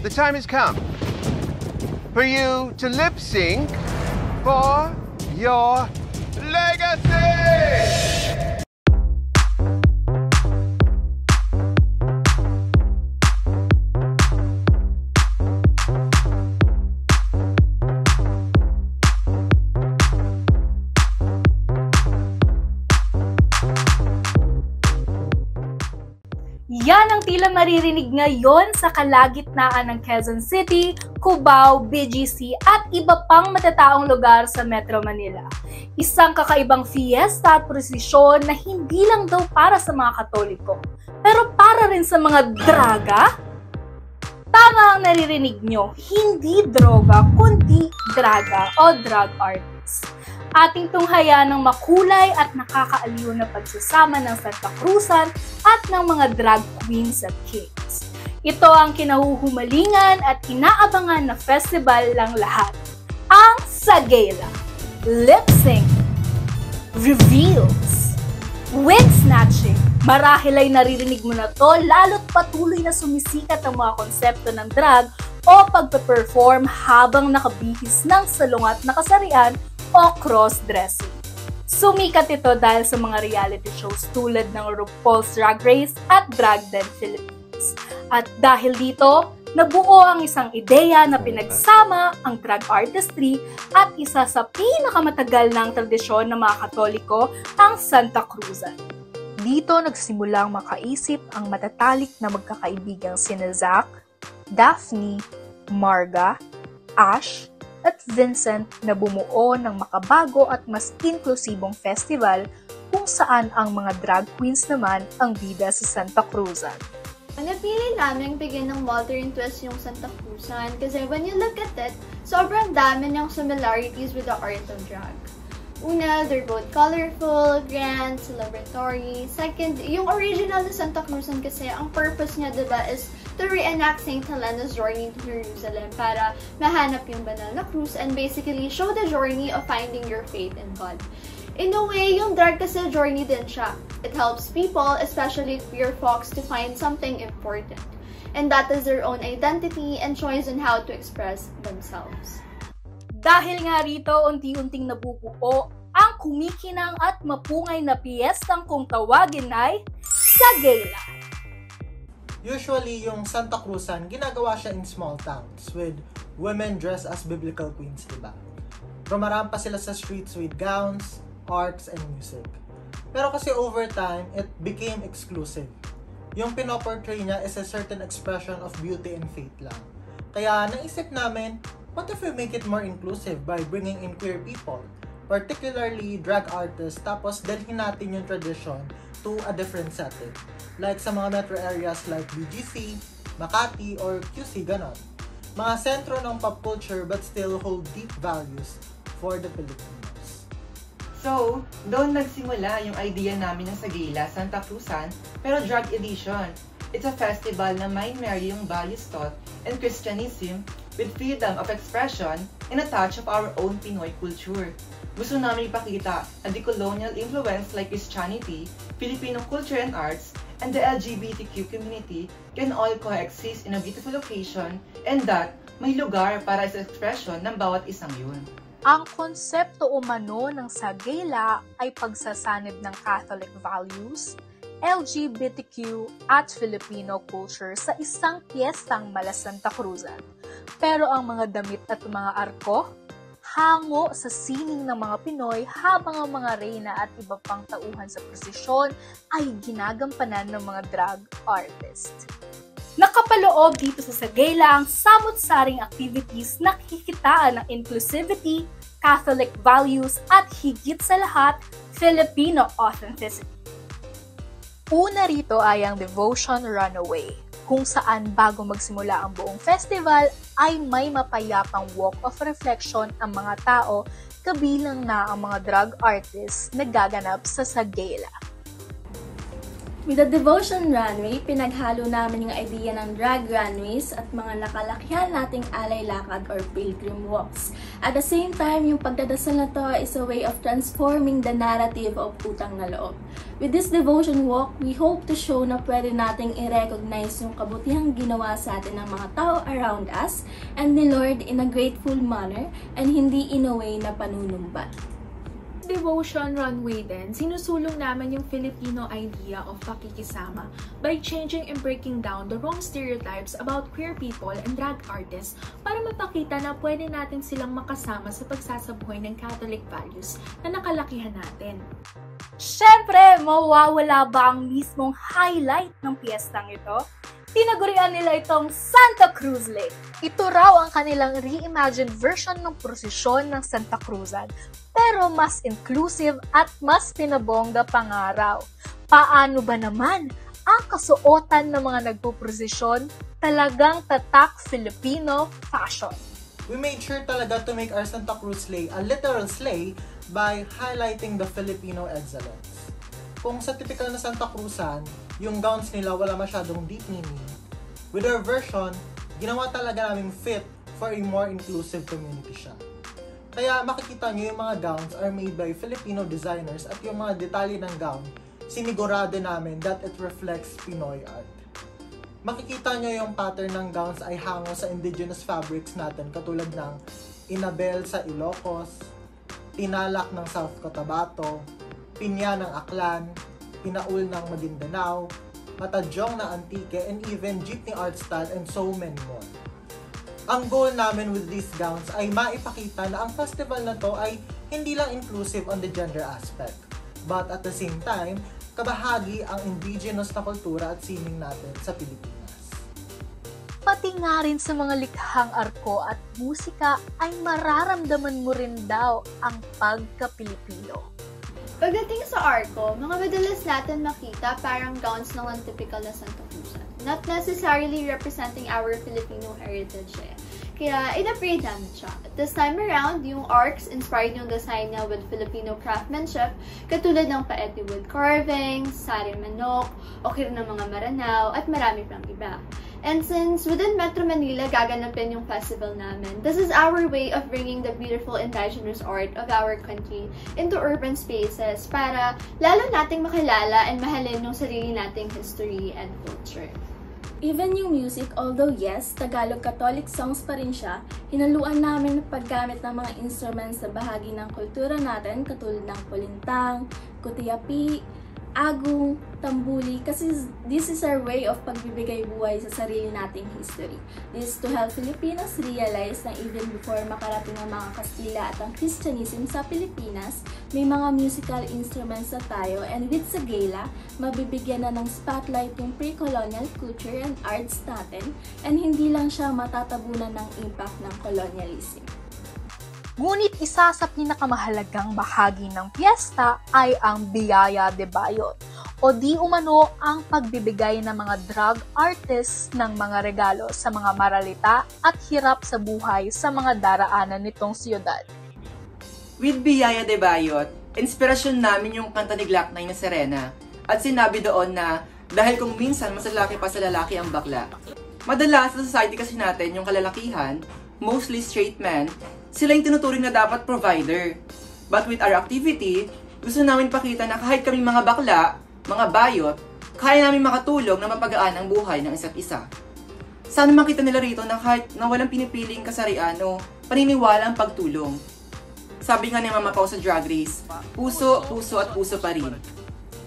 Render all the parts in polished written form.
the time has come for you to lip sync for your legacy! Yan ang tila maririnig ngayon sa kalagitnaan ng Quezon City, Cubao, BGC at iba pang matataong lugar sa Metro Manila. Isang kakaibang fiesta at prosesyon na hindi lang daw para sa mga Katoliko, pero para rin sa mga draga? Tama ang naririnig nyo, hindi droga kundi draga o drag artists. Ating tunghayan ng makulay at nakakaaliw na pagsasama ng Santa Cruzan at ng mga drag queens at kings. Ito ang kinahuhumalingan at inaabangan na festival ng lahat, ang Sagela. Lip sync, reveals, wig snatching. Marahil ay naririnig mo na to lalo't patuloy na sumisikat ang mga konsepto ng drag o pagpe-perform habang nakabihis ng salungat na kasarian o cross-dressing. Sumikat ito dahil sa mga reality shows tulad ng RuPaul's Drag Race at Drag Den Philippines. At dahil dito, nabuo ang isang ideya na pinagsama ang drag artistry at isa sa pinakamatagal ng tradisyon ng mga Katoliko, ang Santa Cruzan. Dito nagsimulang makaisip ang matatalik na magkakaibigang sina Zach, Daphne, Marga, Ash, at Vincent na bumuo ng makabago at mas inklusibong festival kung saan ang mga drag queens naman ang bida sa Santa Cruzan. Napili namin bigyan ng modern twist yung Santa Cruzan kasi when you look at it, sobrang dami ng similarities with the art of drag. Una, they're both colorful, grand, celebratory. Second, yung original na Santa Cruzan kasi, ang purpose niya, diba, is to reenact St. Helena's journey to Jerusalem para mahanap yung banal na cruz and basically show the journey of finding your faith in God. In a way, yung drag kasi journey din siya. It helps people, especially queer folks, to find something important. And that is their own identity and choice on how to express themselves. Dahil nga rito, unti-unting nabubuo ang kumikinang at mapungay na piyestang kung tawagin ay Sagela. Usually, yung Santa Cruzan, ginagawa siya in small towns with women dressed as biblical queens, diba? Rumarampa sila sa streets with gowns, arts, and music. Pero kasi over time, it became exclusive. Yung pinoportray niya is a certain expression of beauty and faith lang. Kaya naisip namin, what if we make it more inclusive by bringing in queer people, particularly drag artists, tapos dalhin natin yung tradition to a different setting. Like sa mga metro areas like BGC, Makati, or QC, ganon. Mga sentro ng pop culture but still hold deep values for the Filipinos. So, doon nagsimula yung idea namin ng Sagela, Santa Cruzan, pero drag edition. It's a festival na mind-marry yung values taught and Christianism with freedom of expression and a touch of our own Pinoy culture. Gusto namin ipakita na decolonial influence like Christianity, Filipino culture and arts, and the LGBTQ community can all coexist in a beautiful location and that may lugar para sa expression ng bawat isang yun. Ang konsepto umano ng Sagela ay pagsasanib ng Catholic values, LGBTQ at Filipino culture sa isang piyestang mala Santa Cruzan. Pero ang mga damit at mga arko, hango sa sining ng mga Pinoy habang ang mga reyna at iba pang tauhan sa prosesyon ay ginagampanan ng mga drag artist. Nakapaloob dito sa Sagela ang samut-saring activities na kikitaan ng inclusivity, Catholic values at higit sa lahat, Filipino authenticity. Una rito ay ang Devotion Runaway, kung saan bago magsimula ang buong festival ay may mapayapang walk of reflection ang mga tao kabilang na ang mga drag artists na gaganap sa Sagela. With the Devotion Runway, pinaghalo namin yung idea ng drag runways at mga nakalakihan nating alay lakad or pilgrim walks. At the same time, yung pagdadasal na to is a way of transforming the narrative of Utang na Loob. With this devotion walk, we hope to show na pwede nating i-recognize yung kabutihang ginawa sa atin ng mga tao around us and ni Lord in a grateful manner and hindi in a way na panunumbat. Devotion Runway din, sinusulong namin yung Filipino idea of pakikisama by changing and breaking down the wrong stereotypes about queer people and drag artists para mapakita na pwede natin silang makasama sa pagsasabuhay ng Catholic values na nakalakihan natin. Siyempre, mawawala ba ang mismong highlight ng piyestang ito? Tinagurian nila itong Santa Cruz Lake. Ito raw ang kanilang reimagined version ng prosesyon ng Santa Cruzan, pero mas inclusive at mas pinabongga pangaraw. Paano ba naman ang kasuotan ng mga nagpuprosesyon? Talagang tatak Filipino fashion. We made sure talaga to make our Santa Cruz sleigh a literal sleigh by highlighting the Filipino excellence. Kung sa typical na Santa Cruzan, yung gowns nila wala masyadong deep meaning. With our version, ginawa talaga naming fit for a more inclusive community siya. Kaya makikita nyo yung mga gowns are made by Filipino designers at yung mga detalye ng gown, sinigurado namin that it reflects Pinoy art. Makikita nyo yung pattern ng gowns ay hango sa indigenous fabrics natin katulad ng Inabel sa Ilocos, Tinalak ng South Cotabato, Pinya ng Aklan, Pinaul ng Maguindanao, Matadyong na Antique, and even Jeepney art style and so many more. Ang goal namin with these gowns ay maipakita na ang festival na to ay hindi lang inclusive on the gender aspect, but at the same time, kabahagi ang indigenous na kultura at sining natin sa Pilipinas. Pati nga rin sa mga likhang arko at musika ay mararamdaman mo rin daw ang pagka-Pilipino. Pagdating sa arko, mga madalas natin makita parang gowns ng typical na Santa Cruzan. Not necessarily representing our Filipino heritage eh. Kaya in-upgrade namin siya. At this time around, yung arcs inspired yung design niya with Filipino craftsmanship, katulad ng paeti wood carvings, sari manok, okir ng mga Maranao, at marami pang iba. And since within Metro Manila gaganapin yung festival namin, this is our way of bringing the beautiful indigenous art of our country into urban spaces para lalo nating makilala and mahalin yung sarili nating history and culture. Even yung music, although yes, Tagalog Catholic songs pa rin siya, hinaluan namin ng paggamit ng mga instruments sa bahagi ng kultura natin katulad ng kulintang, kutiapi, agong, tambuli, kasi this is our way of pagbibigay buhay sa sarili nating history. This is to help Filipinos realize na even before makarating ang mga Kastila at ang Christianism sa Pilipinas, may mga musical instruments na tayo, and with Sagela, mabibigyan na ng spotlight yung pre-colonial culture and arts natin, and hindi lang siya matatabunan ng impact ng colonialism. Ngunit isa sa pinakamahalagang bahagi ng piyesta ay ang Biyaya de Bayot o di umano ang pagbibigay ng mga drag artists ng mga regalo sa mga maralita at hirap sa buhay sa mga daraanan nitong siyudad. With Biyaya de Bayot, inspirasyon namin yung kanta ni Glock 9 na Serena at sinabi doon na dahil kung minsan mas lalaki pa sa lalaki ang bakla. Madalas sa society kasi natin yung kalalakihan, mostly straight men, sila yung tinuturing na dapat provider. But with our activity, gusto namin pakita na kahit kami mga bakla, mga bayot, kaya namin makatulong na mapagaan ang buhay ng isa't isa. Sana makita nila rito na kahit na walang pinipiling kasarian o paniniwala ang pagtulong. Sabi nga ni Mama Pao sa Drag Race, puso, puso at puso pa rin.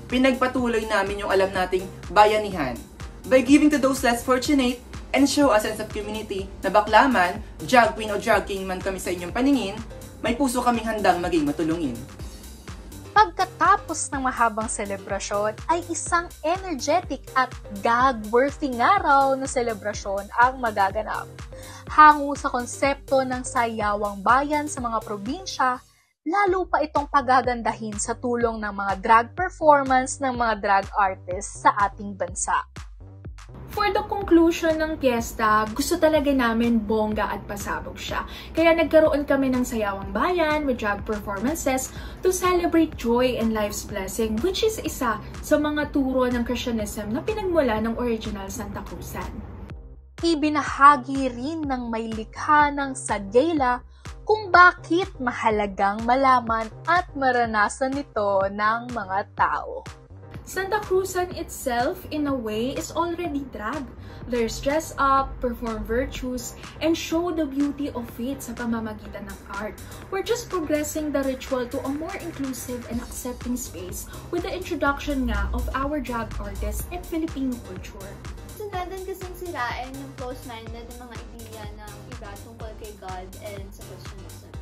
Pinagpatuloy namin yung alam nating bayanihan by giving to those less fortunate and show a sense of community na bakla man, drag queen o drag king man kami sa inyong paningin, may puso kaming handang maging matulungin. Pagkatapos ng mahabang selebrasyon ay isang energetic at gag-worthy nga raw na selebrasyon ang magaganap. Hango sa konsepto ng sayawang bayan sa mga probinsya, lalo pa itong pagagandahin sa tulong ng mga drag performance ng mga drag artists sa ating bansa. For the conclusion ng piyesta, gusto talaga namin bongga at pasabog siya. Kaya nagkaroon kami ng sayawang bayan with drag performances to celebrate joy and life's blessing, which is isa sa mga turo ng Christianism na pinagmula ng original Santa Cruzan. Ibinahagi rin ng may likha ng Sagela kung bakit mahalagang malaman at maranasan nito ng mga tao. Santa Cruzan itself, in a way, is already drag. There's dress up, perform virtues, and show the beauty of faith sa pamamagitan ng art. We're just progressing the ritual to a more inclusive and accepting space with the introduction nga of our drag artists and Filipino culture. Natin kasing sirain yung close-minded ng mga ideya ng iba tungkol kay God and sa Christianism.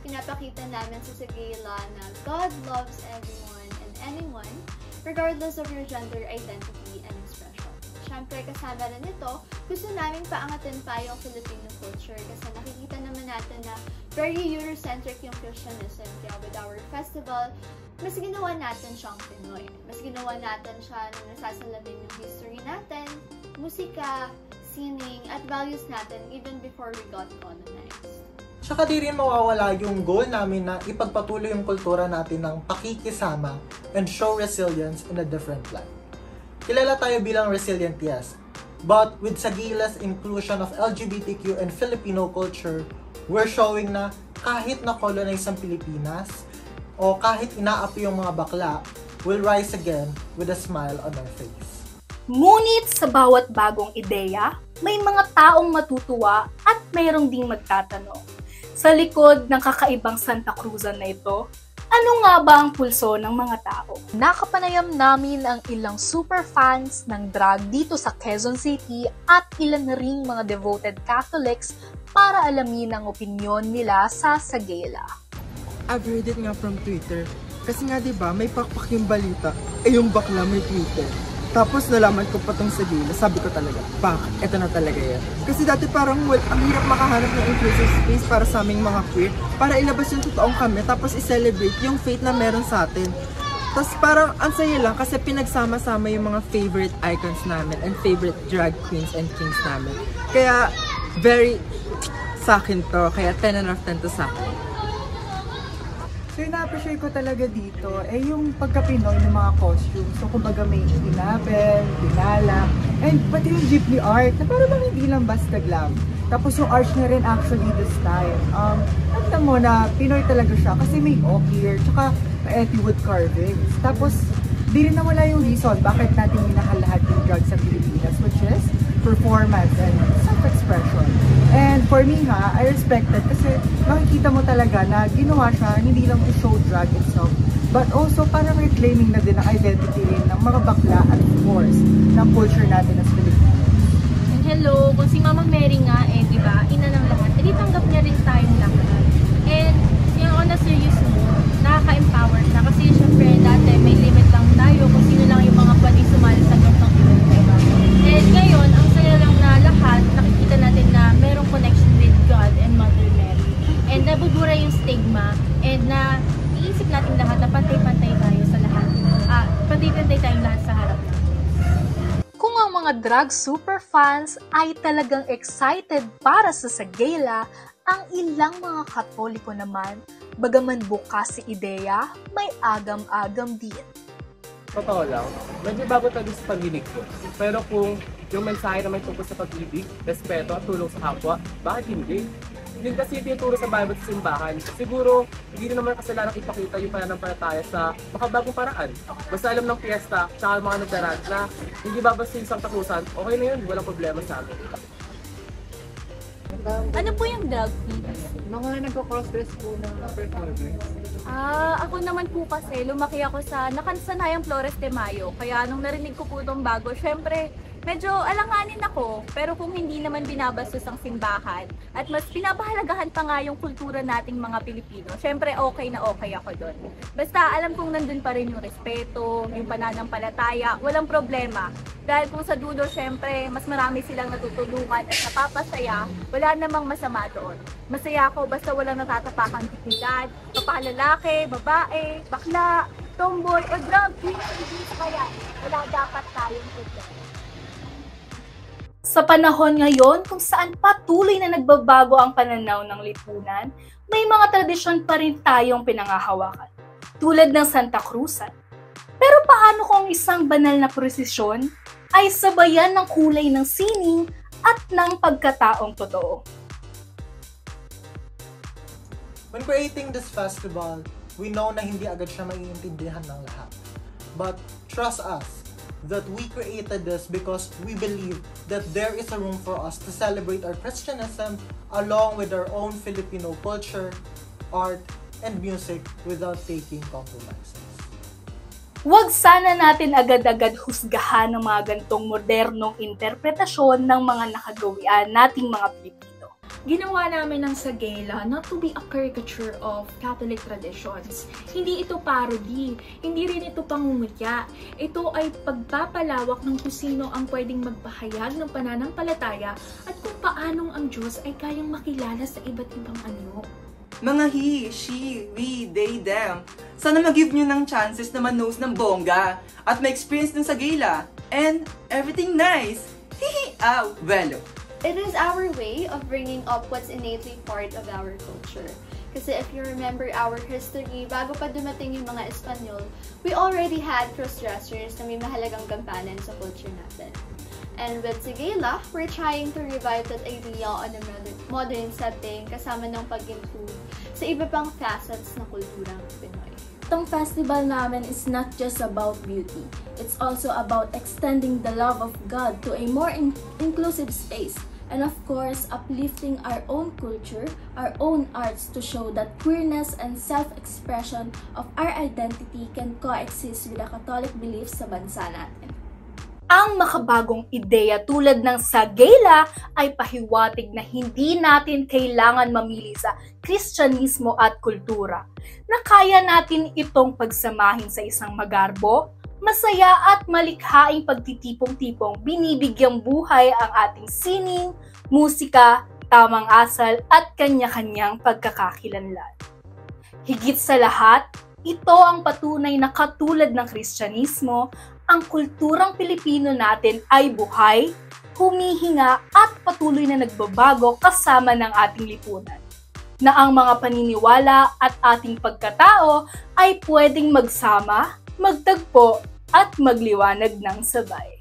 Pinapakita namin sa Sagela na God loves everyone and anyone, regardless of your gender identity and expression. Siyempre, kasama rin ito, gusto namin paangatin pa yung Filipino culture kasi nakikita naman natin na very Eurocentric yung Christianism. Kaya with our festival, mas ginawa natin siyang Pinoy. Mas ginawa natin siya na nasasalamin yung history natin, musika, sining, at values natin even before we got colonized. Tsaka di rin mawawala yung goal namin na ipagpatuloy yung kultura natin ng pakikisama and show resilience in a different light. Kilala tayo bilang resilient, yes, but with Sagela's inclusion of LGBTQ and Filipino culture, we're showing na kahit na-colonize ang Pilipinas o kahit inaapi yung mga bakla, we'll rise again with a smile on our face. Ngunit sa bawat bagong ideya, may mga taong matutuwa at mayroong ding magtatanong. Sa likod ng kakaibang Santa Cruzan na ito, ano nga ba ang pulso ng mga tao? Nakapanayam namin ang ilang super fans ng drag dito sa Quezon City at ilan na ring mga devoted Catholics para alamin ang opinyon nila sa Sagela. I've heard it nga from Twitter. Kasi nga diba, may pakpak yung balita, yung bakla may Twitter. Tapos nalaman ko pa tong Sagela, sabi ko talaga, eto na talaga yan. Kasi dati parang ang hirap makahanap ng inclusive space para sa aming mga queer, para ilabas yung totoong kami, tapos i-celebrate yung faith na meron sa atin. Tapos parang ang saya lang kasi pinagsama-sama yung mga favorite icons namin and favorite drag queens and kings namin. Kaya very sa akin to, kaya 10 out of 10 to sa akin. So yung na-appreciate ko talaga dito yung pagka-Pinoy ng mga costumes. So kumbaga may inabel, binala, and pati yung jeepney art na parang hindi lang basta glam. Tapos yung arch na rin actually this time. Alam mo na Pinoy talaga siya kasi may oak here, tsaka may wood carvings. Tapos di rin nawala yung reason bakit natin minahal-lahat yung drag sa Pilipinas, which is performance and self-expression. And for me I respect that kasi makikita mo talaga na ginawa siya hindi lang to show drag itself, but also parang reclaiming na din ang identity rin ng mga bakla at of course, ng culture natin as Filipinos. And hello, kung si Mama Mary nga di ba, ina ng lahat, edi tanggap niya rin tayong lahat. And yung on a serious note, nakaka-empower siya kasi syempre dati may limit lang tayo kung sino lang yung mga pwede sumali sa group ng event, diba? And ngayon, ang saya lang na lahat, nakikita natin na merong connection with God and Mother Mary. And nabubura yung stigma and na iisip natin lahat na pantay-pantay tayo sa lahat. Pantay-pantay tayong lahat sa harap ng Diyos. Kung ang mga drag superfans ay talagang excited para sa Sagela, ang ilang mga Katoliko naman, bagaman bukas si ideya, may agam-agam din. Totoo lang, medyo bago talaga sa pandinig ko. Pero kung yung mensahe naman tungkol sa pag-ibig, respeto at tulong sa kapwa, bakit hindi? Yun kasi tinuturo sa Bible sa simbahan. Siguro, hindi na naman kasalanan ipakita yung pananampalataya sa makabagong paraan. Basta alam ng piyesta, tsaka mga nagdarag na hindi babasta yung Santa Cruzan, okay na yun, walang problema sa amin. Ano po yung drag queens? Mga nagko-crossdress po na performers. Ako naman po kasi, lumaki ako sa nakasanayang Flores de Mayo. Kaya nung narinig ko po itong bago, syempre, medyo alanganin ako. Pero kung hindi naman binabastos ang simbahan, at mas pinapahalagahan pa nga yung kultura nating mga Pilipino, syempre okay na okay ako doon. Basta alam kong nandun pa rin yung respeto, yung pananampalataya, walang problema. Dahil kung sa dulo, syempre, mas marami silang natutulungan at napapasaya, wala namang masama doon. Masaya ako basta walang natatapakang dignidad, papalalaki, babae, bakla, tomboy, o drag queen, hindi kaya wala dapat tayong problema. Sa panahon ngayon kung saan patuloy na nagbabago ang pananaw ng lipunan, may mga tradisyon pa rin tayong pinangahawakan, tulad ng Santa Cruzan. Pero paano kung isang banal na prosesyon ay sabayan ng kulay ng sining at ng pagkataong totoo? When creating this festival, we know na hindi agad siya maiintindihan ng lahat. But trust us that we created this because we believe that there is a room for us to celebrate our Christianism along with our own Filipino culture, art, and music without taking compromises. Huwag sana natin agad-agad husgahan ng mga gantong modernong interpretasyon ng mga nakagawian nating mga Pilipino. Ginawa namin ng Sagela not to be a caricature of Catholic traditions. Hindi ito parody, hindi rin ito pangungutya. Ito ay pagpapalawak ng kung sino ang pwedeng magpahayag ng pananampalataya at kung paanong ang Diyos ay kayang makilala sa iba't ibang anyo. Mga he, she, we, they, them. Sana mag-give nyo ng chances na manos ng bongga at ma-experience ng Sagela. And everything nice. Hihi, well. It is our way of bringing up what's innately part of our culture. Kasi if you remember our history, bago pa dumating yung mga Espanyol, we already had cross-dressers na may mahalagang gampanan sa culture natin. And with Sagela, we're trying to revive that idea on a modern setting kasama ng pag-improve sa iba pang facets ng kulturang Pinoy. Itong festival namin is not just about beauty. It's also about extending the love of God to a more inclusive space. And of course, uplifting our own culture, our own arts to show that queerness and self-expression of our identity can coexist with the Catholic beliefs sa bansa natin. Ang makabagong ideya tulad ng Sagela ay pahiwatig na hindi natin kailangan mamili sa Kristyanismo at kultura, na kaya natin itong pagsamahin sa isang magarbo, masaya at malikhaing pagtitipong-tipong binibigyang buhay ang ating sining, musika, tamang asal at kanya-kanyang pagkakakilanlan. Higit sa lahat, ito ang patunay na katulad ng Kristyanismo, ang kulturang Pilipino natin ay buhay, humihinga at patuloy na nagbabago kasama ng ating lipunan. Na ang mga paniniwala at ating pagkatao ay pwedeng magsama, magtagpo at magliwanag ng sabay.